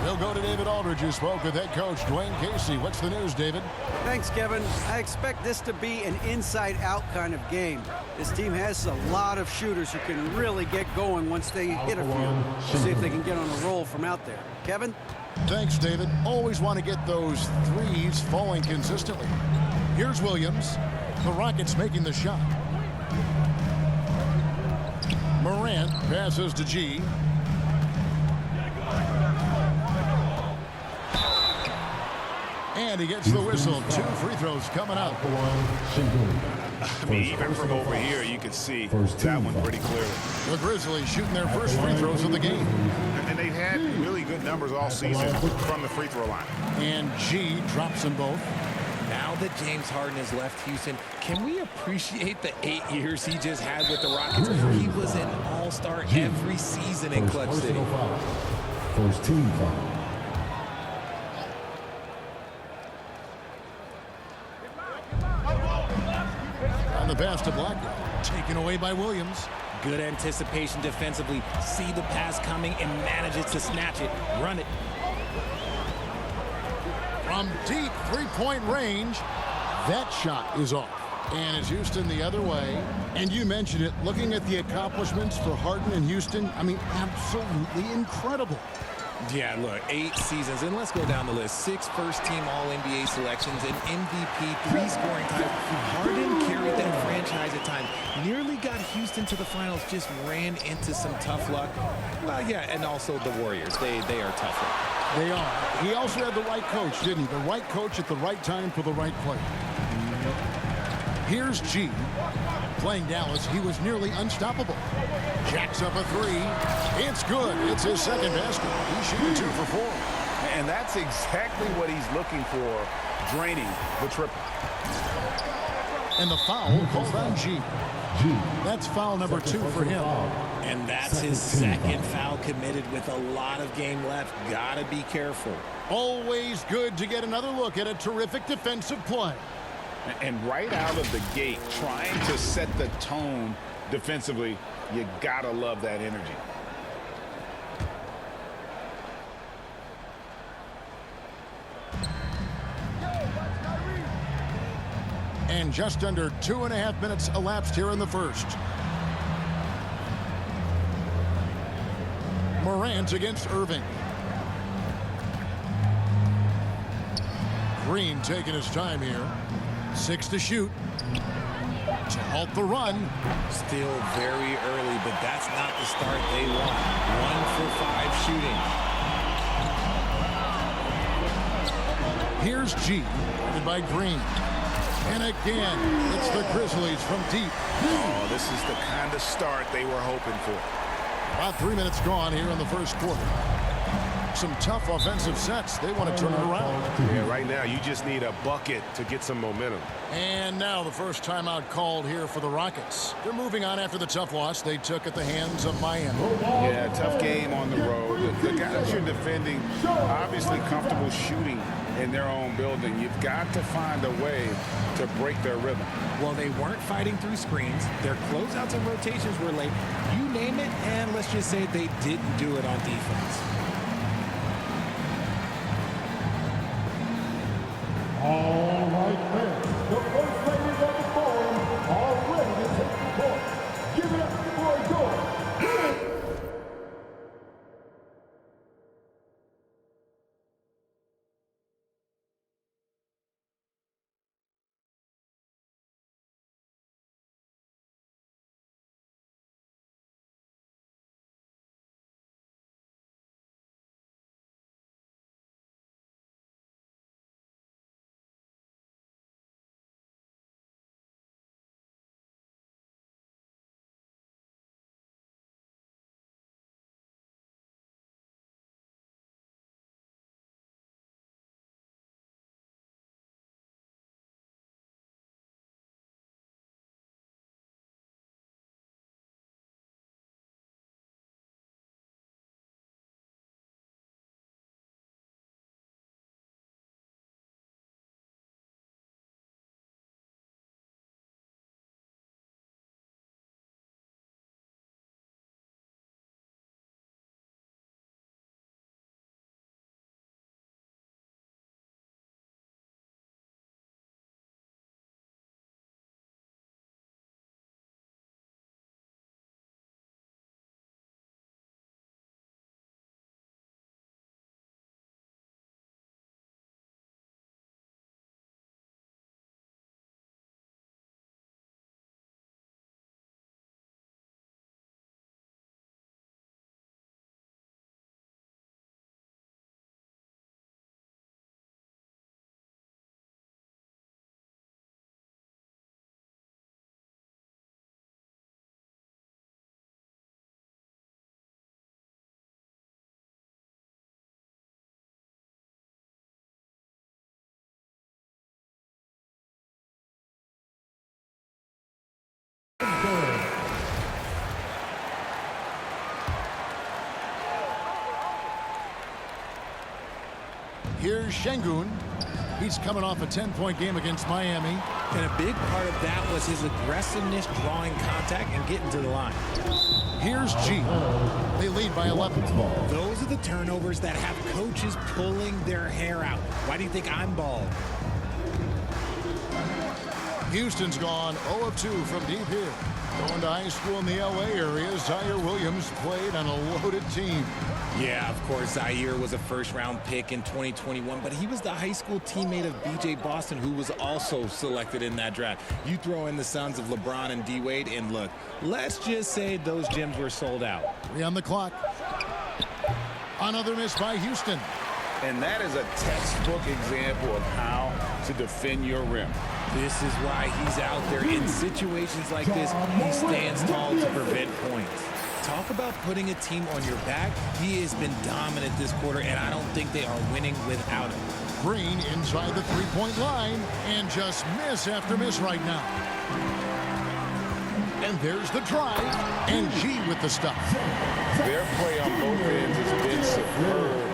We'll go to David Aldridge, who spoke with head coach Dwayne Casey. What's the news, David? Thanks, Kevin. I expect this to be an inside-out kind of game. This team has a lot of shooters who can really get going once they hit a few. We'll see if they can get on a roll from out there. Kevin? Thanks, David. Always want to get those threes falling consistently. Here's Williams. The Rockets making the shot. Morant passes to G. And he gets the whistle. 2 free throws coming up. I mean, even from over here, you could see that one pretty clearly. The Grizzlies shooting their first free throws of the game. And they've had really good numbers all season from the free throw line. And G drops them both. Now that James Harden has left Houston, can we appreciate the 8 years he just had with the Rockets? He was an all-star every season in Clutch City. First team foul. On the pass to Blackwood. Taken away by Williams. Good anticipation defensively. See the pass coming and manages to snatch it. Run it. From deep three-point range, that shot is off. And it's Houston the other way. And you mentioned it, looking at the accomplishments for Harden and Houston, I mean, absolutely incredible. Yeah, look, 8 seasons, and let's go down the list. 6 first-team All-NBA selections, an MVP, 3 scoring titles. Harden carried that franchise at times. Nearly got Houston to the finals, just ran into some tough luck. Well, yeah, and also the Warriors. They are tough luck. They are. He also had the right coach, didn't he? The right coach at the right time for the right play. Here's G. Playing Dallas, he was nearly unstoppable. Jacks up a 3. It's good. It's his second basket. He's shooting 2 for 4. And that's exactly what he's looking for, draining the triple. And the foul called on G. That's foul number 2 for him. And that's his second foul committed with a lot of game left. Gotta be careful. Always good to get another look at a terrific defensive play. And right out of the gate, trying to set the tone defensively, you gotta love that energy. And just under 2.5 minutes elapsed here in the first. Morant against Irving. Green taking his time here. 6 to shoot. To halt the run. Still very early, but that's not the start they want. 1 for 5 shooting. Here's G, guarded by Green. And again, it's the Grizzlies from deep. Oh, this is the kind of start they were hoping for. About 3 minutes gone here in the first quarter. Some tough offensive sets. They want to turn it around. Yeah, right now you just need a bucket to get some momentum. And now the first timeout called here for the Rockets. They're moving on after the tough loss they took at the hands of Miami. Yeah, tough game on the road. The guys you're defending, obviously comfortable shooting in their own building. You've got to find a way to break their rhythm. Well, they weren't fighting through screens. Their closeouts and rotations were late. You name it, and let's just say they didn't do it on defense. All right, man. The first ladies of the forum are ready to take the court. Give it up for George. Here's Şengün. He's coming off a 10-point game against Miami. And a big part of that was his aggressiveness, drawing contact, and getting to the line. Here's G. They lead by 11. Those are the turnovers that have coaches pulling their hair out. Why do you think I'm bald? Houston's gone 0 of 2 from deep here. Going to high school in the LA area, Zaire Williams played on a loaded team. Yeah, of course, Zaire was a first-round pick in 2021, but he was the high school teammate of B.J. Boston, who was also selected in that draft. You throw in the sons of LeBron and D-Wade, and look, let's just say those gyms were sold out. 3 on the clock. Another miss by Houston. And that is a textbook example of how to defend your rim. This is why he's out there. In situations like this, he stands tall to prevent points. Talk about putting a team on your back. He has been dominant this quarter, and I don't think they are winning without him. Green inside the three-point line, and just miss after miss right now. And there's the drive, and G with the stuff. Their play on both ends has been superb.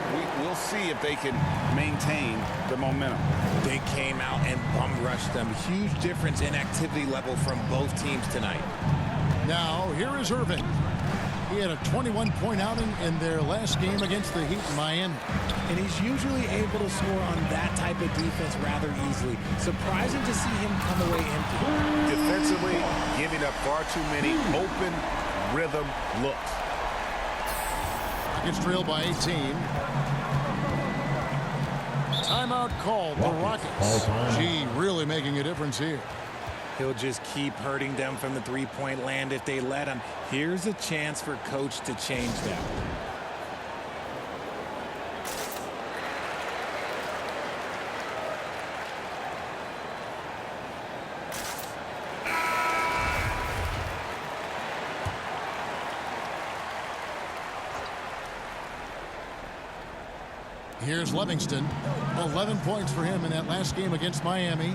We'll see if they can maintain the momentum. They came out and bum-rushed them. Huge difference in activity level from both teams tonight. Now, here is Irving. He had a 21-point outing in their last game against the Heat in Miami. And he's usually able to score on that type of defense rather easily. Surprising to see him come away empty. Defensively, giving up far too many open rhythm looks. Gets trailed by 18. Timeout called the Rockets. G really making a difference here. He'll just keep hurting them from the three-point land if they let him. Here's a chance for coach to change that. Here's Livingston. 11 points for him in that last game against Miami.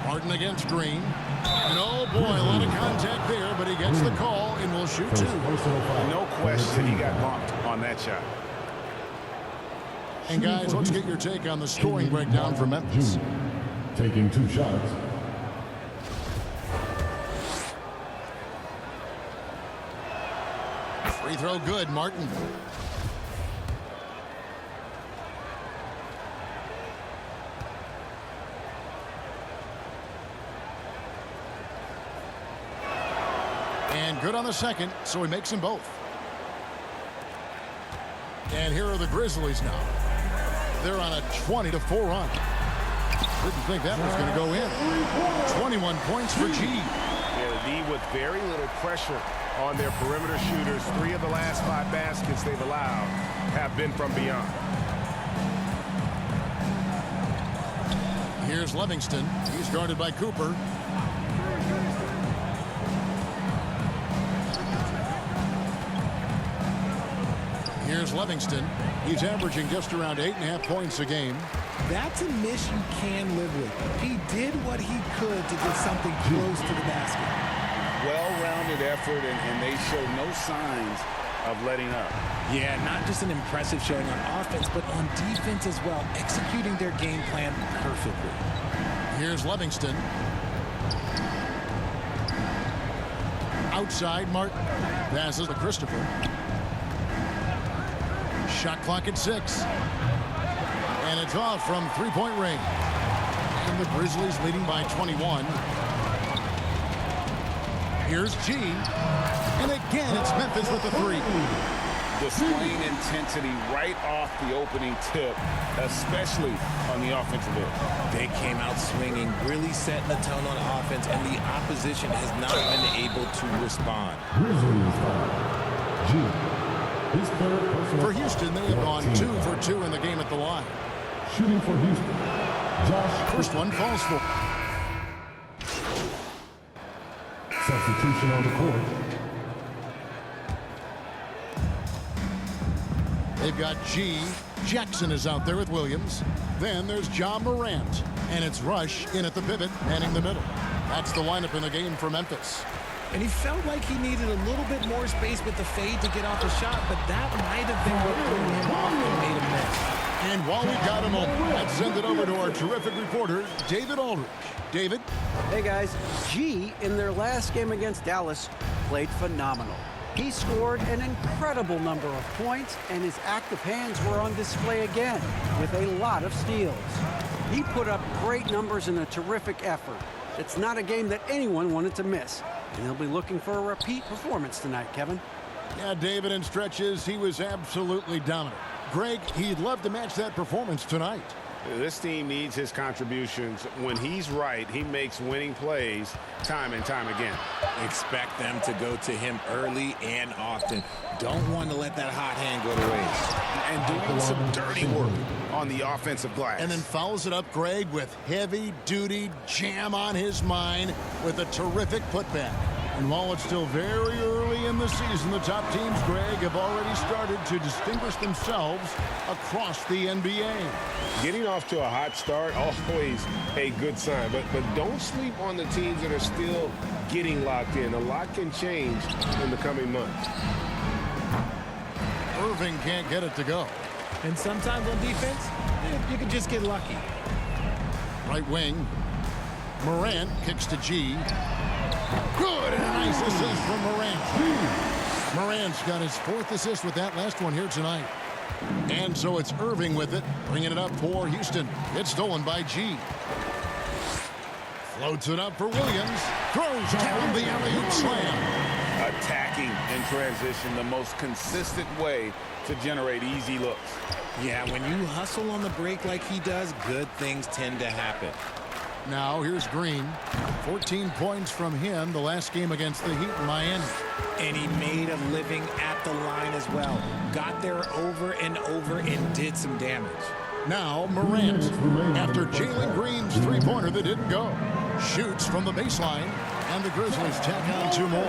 Harden against Green. And oh boy, a lot of contact there, but he gets the call and will shoot 2. No question he got bumped on that shot. And guys, let's get your take on the scoring breakdown for Memphis. Taking 2 shots. Free throw good, Martin. And good on the second, so he makes them both. And here are the Grizzlies now. They're on a 20-4 run. Didn't think that was going to go in. 21 points for G. Yeah, the D with very little pressure on their perimeter shooters. 3 of the last 5 baskets they've allowed have been from beyond. Here's Livingston. He's guarded by Cooper. Here's Livingston. He's averaging just around 8.5 points a game. That's a miss you can live with. He did what he could to get something close to the basket. Well-rounded effort, and they show no signs of letting up. Yeah, not just an impressive showing on offense, but on defense as well, executing their game plan perfectly. Here's Livingston. Outside, Martin. Passes to Christopher. Shot clock at 6. And it's off from three-point range. And the Grizzlies leading by 21. Here's G. And again, it's Memphis with the 3. Displaying intensity right off the opening tip, especially on the offensive end. They came out swinging, really setting the tone on offense, and the opposition has not been able to respond. Grizzlies foul. G. His third personal For Houston, they have gone 2 for 2 in the game at the line. Shooting for Houston. Josh. First one falls for. Substitution on the court. They've got G. Jackson is out there with Williams. Then there's John Morant. And it's Rush in at the pivot, manning the middle. That's the lineup in the game for Memphis. And he felt like he needed a little bit more space with the fade to get off the shot, but that might have been what threw him off and made him miss. And while we got a moment, let's send it over to our terrific reporter, David Aldrich. David? Hey, guys. G, in their last game against Dallas, played phenomenal. He scored an incredible number of points, and his active hands were on display again with a lot of steals. He put up great numbers in a terrific effort. It's not a game that anyone wanted to miss, and he'll be looking for a repeat performance tonight, Kevin. Yeah, David, in stretches, he was absolutely dominant. Greg, he'd love to match that performance tonight. This team needs his contributions. When he's right, he makes winning plays time and time again. Expect them to go to him early and often. Don't want to let that hot hand go to waste. And doing some dirty work on the offensive glass. And then follows it up, Greg, with heavy-duty jam on his mind with a terrific putback. And while it's still very early in the season, the top teams, Greg, have already started to distinguish themselves across the NBA. Getting off to a hot start, always a good sign. But don't sleep on the teams that are still getting locked in. A lot can change in the coming months. Irving can't get it to go. And sometimes on defense, you can just get lucky. Right wing. Morant kicks to G. Good, and a nice assist from Morant. Morant's got his 4th assist with that last one here tonight. And so it's Irving with it, bringing it up for Houston. It's stolen by G. Floats it up for Williams. Throws down the alley-oop slam. Attacking in transition, the most consistent way to generate easy looks. Yeah, when you hustle on the break like he does, good things tend to happen. Now here's Green. 14 points from him the last game against the Heat in Miami. And he made a living at the line as well. Got there over and over and did some damage. Now Morant, after Jalen Green's three-pointer that didn't go, shoots from the baseline, and the Grizzlies tack on 2 more.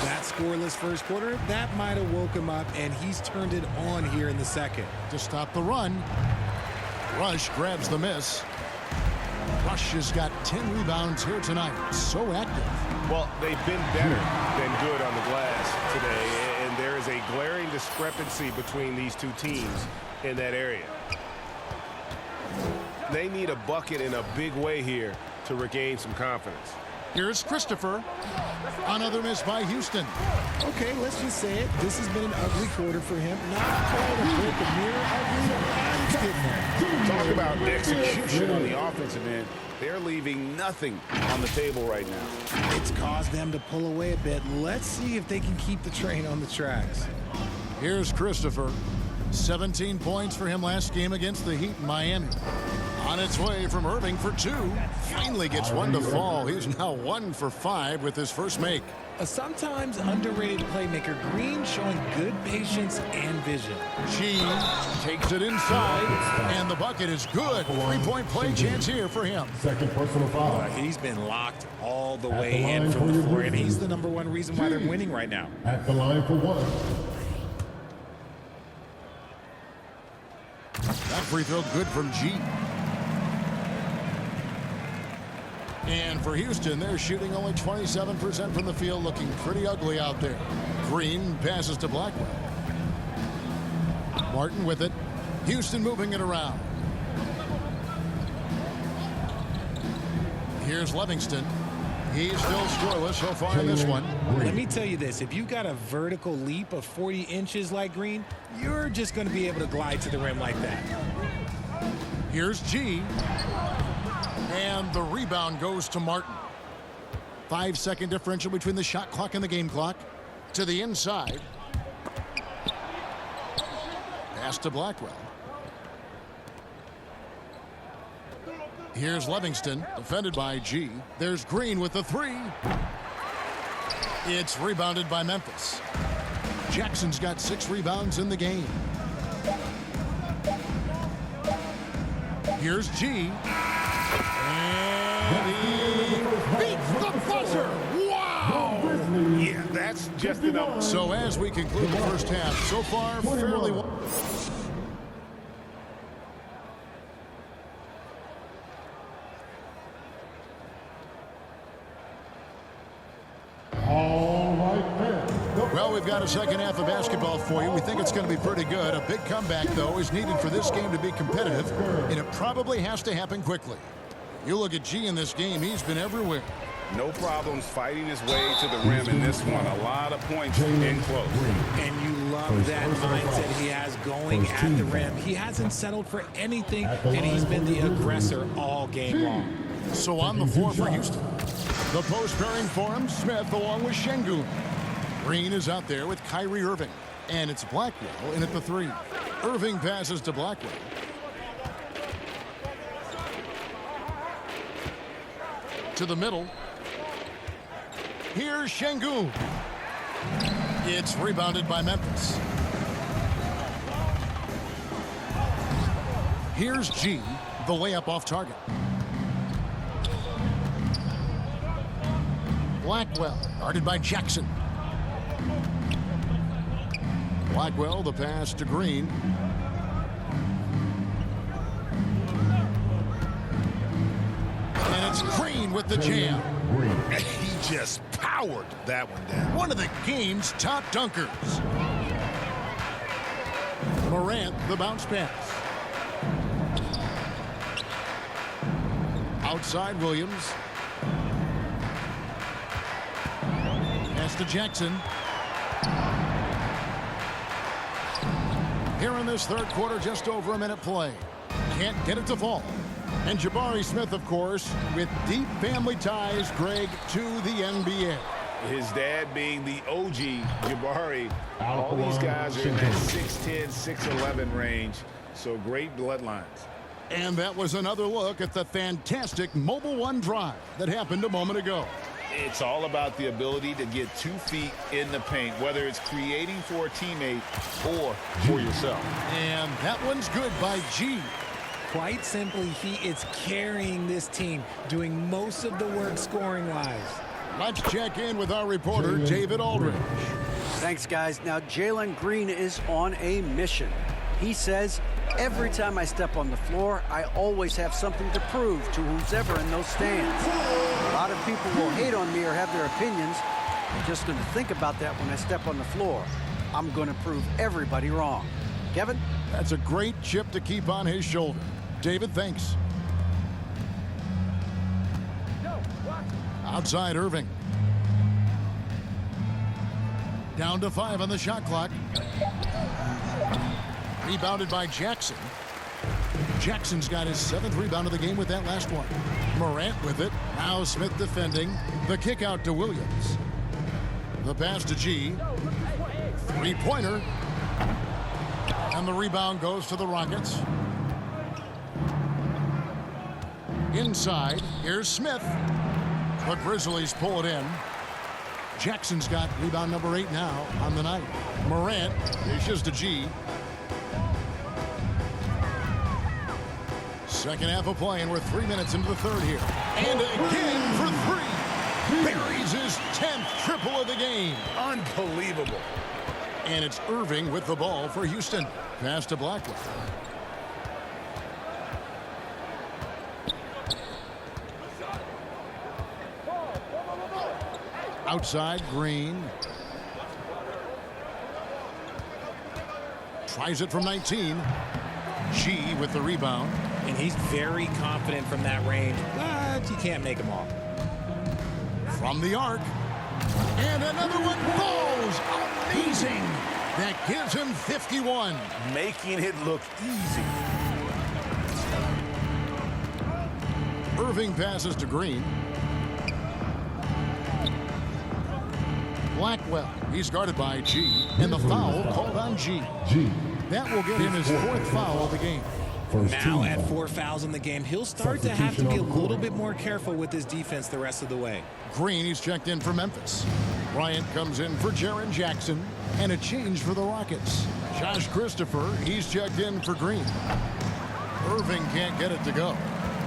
That scoreless first quarter, that might have woke him up, and he's turned it on here in the second. To stop the run, Rush grabs the miss. Rush has got 10 rebounds here tonight. So active. Well, they've been better than good on the glass today, and there is a glaring discrepancy between these two teams in that area. They need a bucket in a big way here to regain some confidence. Here's Christopher. Another miss by Houston. Okay, let's just say it. This has been an ugly quarter for him. Not quite a break of mirror ugly, but it's getting there. Talk about execution on the offensive end. They're leaving nothing on the table right now. It's caused them to pull away a bit. Let's see if they can keep the train on the tracks. Here's Christopher. 17 points for him last game against the Heat in Miami. On its way from Irving for 2. Finally gets one to fall. He's now 1 for 5 with his first make. A sometimes underrated playmaker, Green showing good patience and vision. G takes it inside, and the bucket is good. 3-point play chance here for him. Second personal foul. He's been locked all the way in from the floor, and he's the #1 reason why they're winning right now. At the line for 1. That free throw good from G. And for Houston, they're shooting only 27% from the field, looking pretty ugly out there. Green passes to Blackwell. Martin with it. Houston moving it around. Here's Livingston. He's still scoreless so far in this one. Let me tell you this, if you got a vertical leap of 40 inches like Green, you're just going to be able to glide to the rim like that. Here's G. And the rebound goes to Martin. 5-second differential between the shot clock and the game clock. To the inside. Pass to Blackwell. Here's Livingston, defended by G. There's Green with the 3. It's rebounded by Memphis. Jackson's got 6 rebounds in the game. Here's G. And he beats the buzzer. Wow! Yeah, that's just enough. So as we conclude the first half, so far fairly well. All we've got a second half of basketball for you. We think it's going to be pretty good. A big comeback, though, is needed for this game to be competitive, and it probably has to happen quickly. You look at G in this game, he's been everywhere. No problems fighting his way to the rim in this one. A lot of points in close. And you love that mindset he has going at the rim. He hasn't settled for anything, and he's been the aggressor all game long. So on the floor for Houston. The post pairing for him, Smith along with Şengün. Green is out there with Kyrie Irving. And it's Blackwell in at the 3. Irving passes to Blackwell. To the middle. Here's Şengün. It's rebounded by Memphis. Here's G, the layup off target. Blackwell, guarded by Jackson. Blackwell, the pass to Green. And it's Green with the jam. He just powered that one down. One of the game's top dunkers. Morant, the bounce pass. Outside Williams. Pass to Jackson. Here in this third quarter, just over a minute play. Can't get it to fall. And Jabari Smith, of course, with deep family ties, Greg, to the NBA. His dad being the OG, Jabari. All these guys are in that 6'10", 6'11" range, so great bloodlines. And that was another look at the fantastic Mobile One drive that happened a moment ago. It's all about the ability to get 2 feet in the paint, whether it's creating for a teammate or for yourself. And that one's good by G. Quite simply, he is carrying this team, doing most of the work scoring-wise. Let's check in with our reporter, David Aldridge. Thanks, guys. Now, Jalen Green is on a mission. He says, every time I step on the floor, I always have something to prove to who's ever in those stands. A lot of people will hate on me or have their opinions. I'm just going to think about that when I step on the floor. I'm going to prove everybody wrong. Kevin? That's a great chip to keep on his shoulder. David, thanks. Outside Irving. Down to 5 on the shot clock. Rebounded by Jackson. Jackson's got his 7th rebound of the game with that last one. Morant with it. Now Smith defending. The kick out to Williams. The pass to G. 3-pointer. And the rebound goes to the Rockets. Inside, here's Smith. The Grizzlies pull it in. Jackson's got rebound number 8 now on the night. Morant dishes to G. Second half of play, and we're 3 minutes into the third here. And again for 3. Buries his 10th triple of the game. Unbelievable. And it's Irving with the ball for Houston. Pass to Blackwell. Outside, Green. Tries it from 19. G with the rebound. And he's very confident from that range, but you can't make them all. From the arc. And another one falls. Amazing. That gives him 51. Making it look easy. Irving passes to Green. Blackwell. He's guarded by G. And the foul called on G. That will get him his 4th foul of the game. Now at 4 fouls in the game, he'll start to have to be a little bit more careful with his defense the rest of the way. Green, he's checked in for Memphis. Bryant comes in for Jaren Jackson. And a change for the Rockets. Josh Christopher, he's checked in for Green. Irving can't get it to go.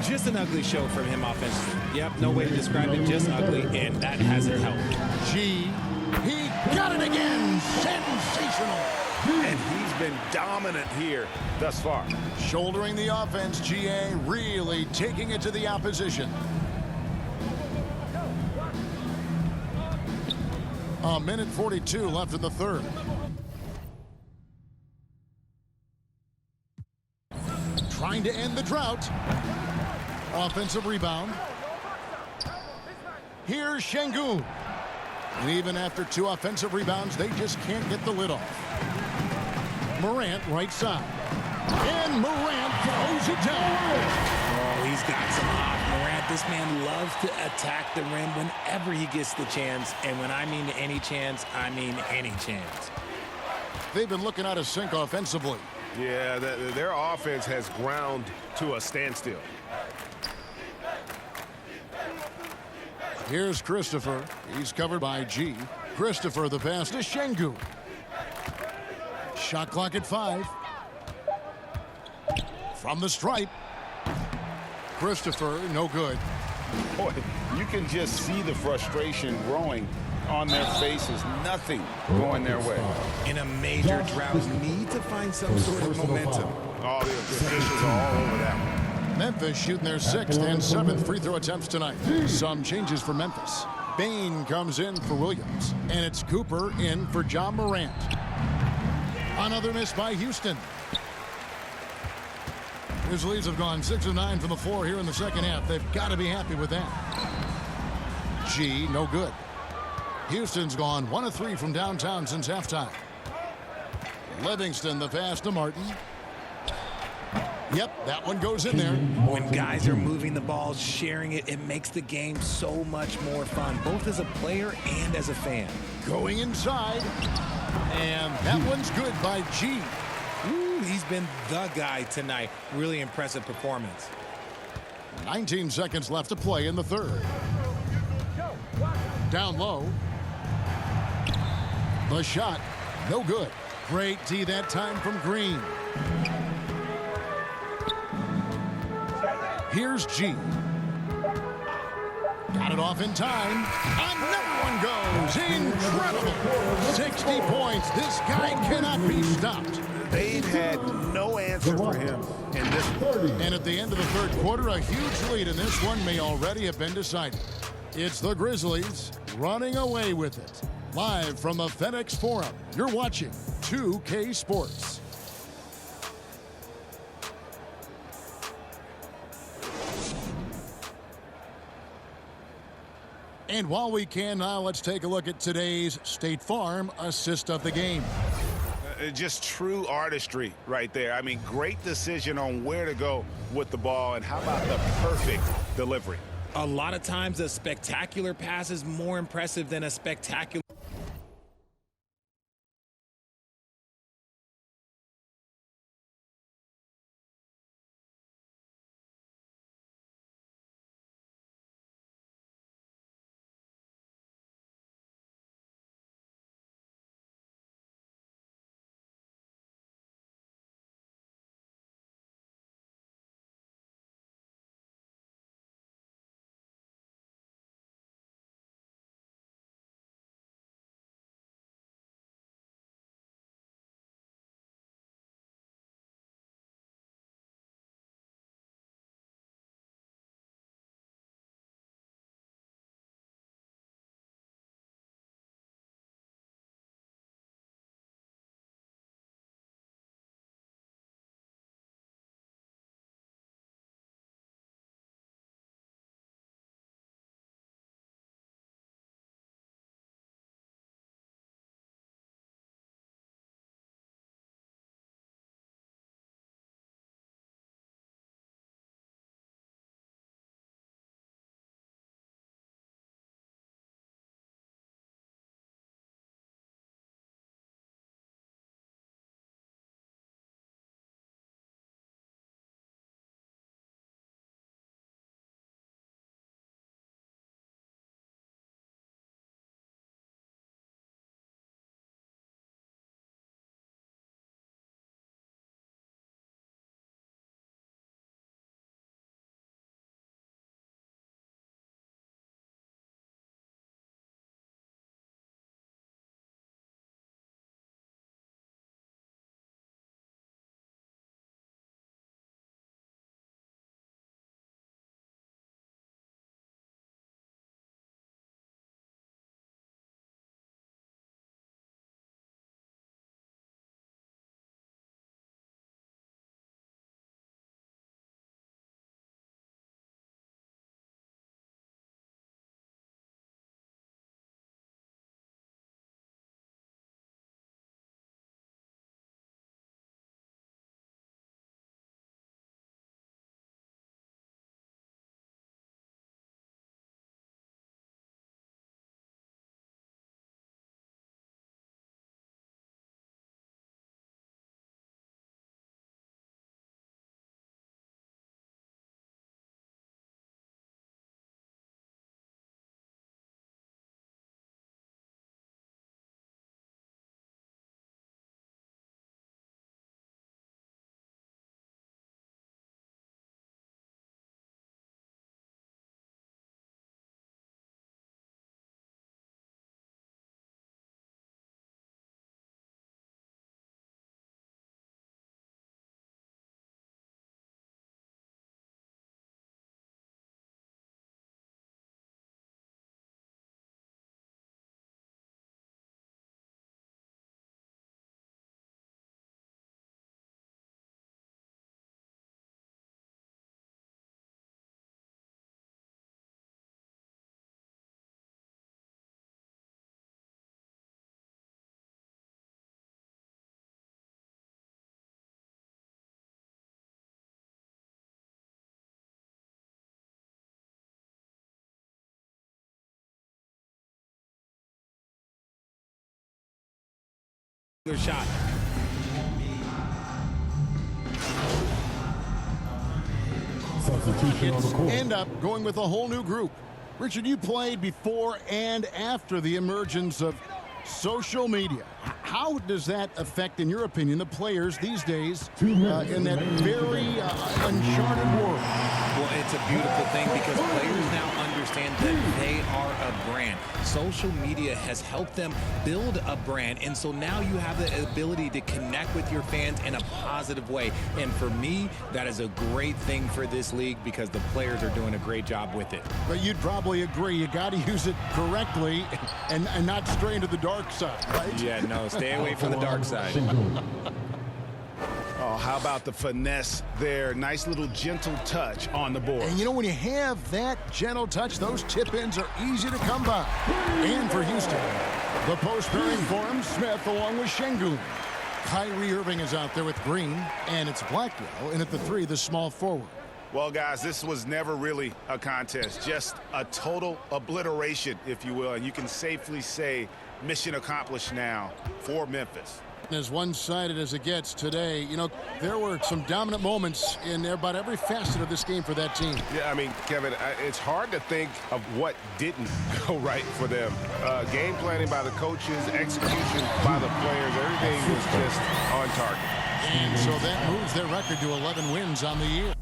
Just an ugly show from him offensively. Yep, no way to describe it, just ugly, and that hasn't helped. G, he got it again. Sensational. And he's been dominant here thus far. Shouldering the offense, GA really taking it to the opposition. A minute 42 left in the third. Trying to end the drought. Offensive rebound. Here's Şengün. And even after 2 offensive rebounds, they just can't get the lid off. Morant right side. And Morant throws it down. Oh, he's got some hop. Morant, this man loves to attack the rim whenever he gets the chance. And when I mean any chance, I mean any chance. They've been looking out of sync offensively. Yeah, their offense has ground to a standstill. Here's Christopher. He's covered by G. Christopher the pass to Şengün. Shot clock at 5. From the stripe. Christopher, no good. Boy, you can just see the frustration growing on their faces. Nothing going their way. In a major drought, need to find some sort of momentum. All the officials are all over that one. Memphis shooting their 6th and 7th free throw attempts tonight. Some changes for Memphis. Bane comes in for Williams. And it's Cooper in for Ja Morant. Another miss by Houston. Grizzlies have gone 6 of 9 from the floor here in the second half. They've got to be happy with that. G, no good. Houston's gone 1 of 3 from downtown since halftime. Livingston the pass to Martin. Yep, that one goes in there. When guys are moving the ball, sharing it, it makes the game so much more fun, both as a player and as a fan. Going inside. And that one's good by G. Ooh, he's been the guy tonight. Really impressive performance. 19 seconds left to play in the third. Down low. The shot, no good. Great D that time from Green. Here's G. Got it off in time. Another one goes. Incredible. 60 points. This guy cannot be stopped. They've had no answer for him in this one. And at the end of the third quarter, a huge lead in this one may already have been decided. It's the Grizzlies running away with it. Live from the FedEx Forum, you're watching 2K Sports. And while we can now, let's take a look at today's State Farm assist of the game. Just true artistry right there. I mean, great decision on where to go with the ball, and how about the perfect delivery? A lot of times a spectacular pass is more impressive than a spectacular shot. Substitution on the court. End up going with a whole new group. Richard, you played before and after the emergence of social media. How does that affect, in your opinion, the players these days in that very uncharted world? Well, it's a beautiful thing because players now understand that they are a brand. Social media has helped them build a brand, and so now you have the ability to connect with your fans in a positive way. And for me, that is a great thing for this league because the players are doing a great job with it. But you'd probably agree you got to use it correctly and not stray into the dark side, right? Yeah, no, stay away from the dark side. Oh, how about the finesse there? Nice little gentle touch on the board. And you know, when you have that gentle touch, those tip-ins are easy to come by. And for Houston, the post pairing for him, Smith along with Şengün. Kyrie Irving is out there with Green, and it's Blackwell. And at the 3, the small forward. Well, guys, this was never really a contest, just a total obliteration, if you will. And you can safely say mission accomplished now for Memphis. As one-sided as it gets today, you know, there were some dominant moments in about every facet of this game for that team. Yeah, I mean, Kevin, it's hard to think of what didn't go right for them. Game planning by the coaches, execution by the players, everything was just on target. And so that moves their record to 11 wins on the year.